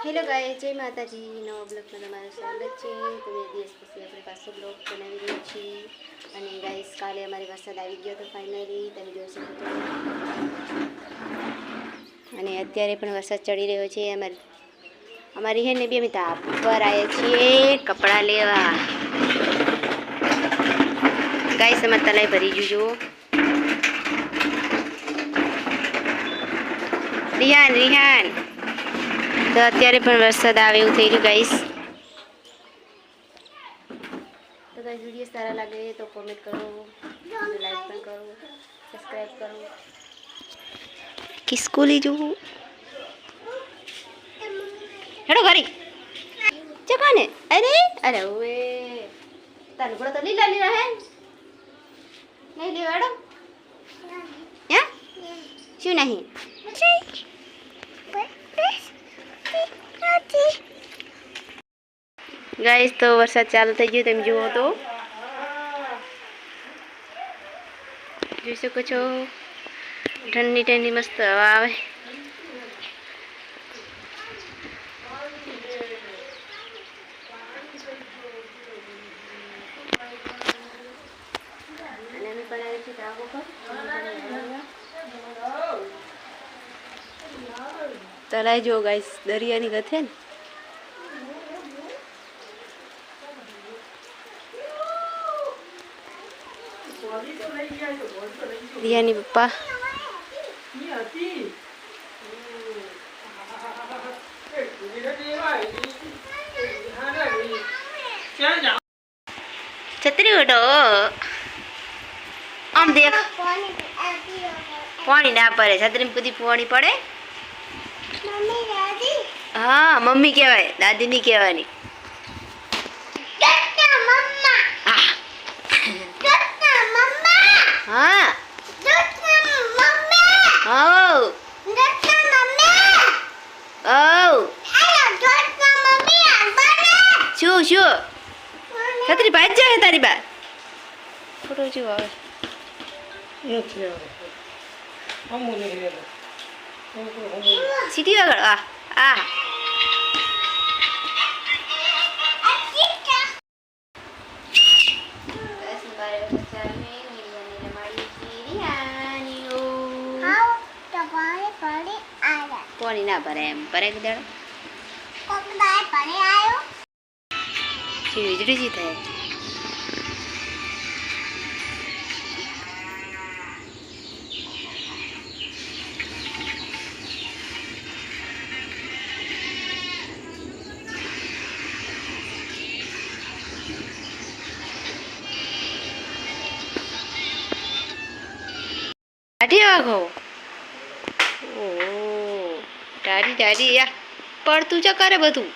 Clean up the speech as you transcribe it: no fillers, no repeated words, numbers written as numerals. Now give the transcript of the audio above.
Hello ગાય, જય માતાજી. નવા બ્લોગમાં તમારું સ્વાગત છે. તો 2 દિવસ પછી આપણે પાછો બ્લોગ બનાવી રહ્યા છીએ. અને ગાઈસ, કાલે અમારી વરસાદ આવી ગયો તો ફાઇનલી તમે જોઈ શકો છો. અને અત્યારે પણ વરસાદ ચડી રહ્યો છે. અમારી હે ને બી અમે તાપ પર આવ્યા છીએ કપડાં લેવા. ગાઈસ, અમારે તલાઈ ભરી જજો. રિહાન તો અત્યારે પણ વરસાદ આવે એવું થઈ રહ્યું ગાઈસ. તો ગાઈસ, વિડીયો સારા લાગે તો કોમેન્ટ કરો, લાઈક પણ કરો, સબસ્ક્રાઈબ કરો. કિસકો લી જો હેડો ઘરી ચકાને. અરે ઓએ તારું ઘોડો તો લીલા લીલા હે નહીં લેવા. હેડો હે શું નહીં ગાઈસ. તો વરસાદ ચાલુ થઈ ગયો, તમે જુઓ તો જોઈ શકો છો. ઠંડી ઠંડી મસ્ત હવા આવે. અને અમે પણ આવી છીએ ધાબા પર. તલાઈ જો ગાઈસ, દરિયાની ગથે ને. રિયાની પપ્પા છત્રી ઉડો આમ દેખ. પાણી ના પડે છત્રી બધી પાણી પડે. હા મમ્મી કહેવાય, દાદી ની કહેવાની. હા શું શું છત્રી ભાઈ જાય તારી બા ફોટો જો આવે સીટી વગર. આ પાણી ના ભરે એમ ભરે દાડો વીજળી થાય. ટાઢી વાગો. ઓ ટાઢી ટાઢી યા પડતું જ કરે બધું.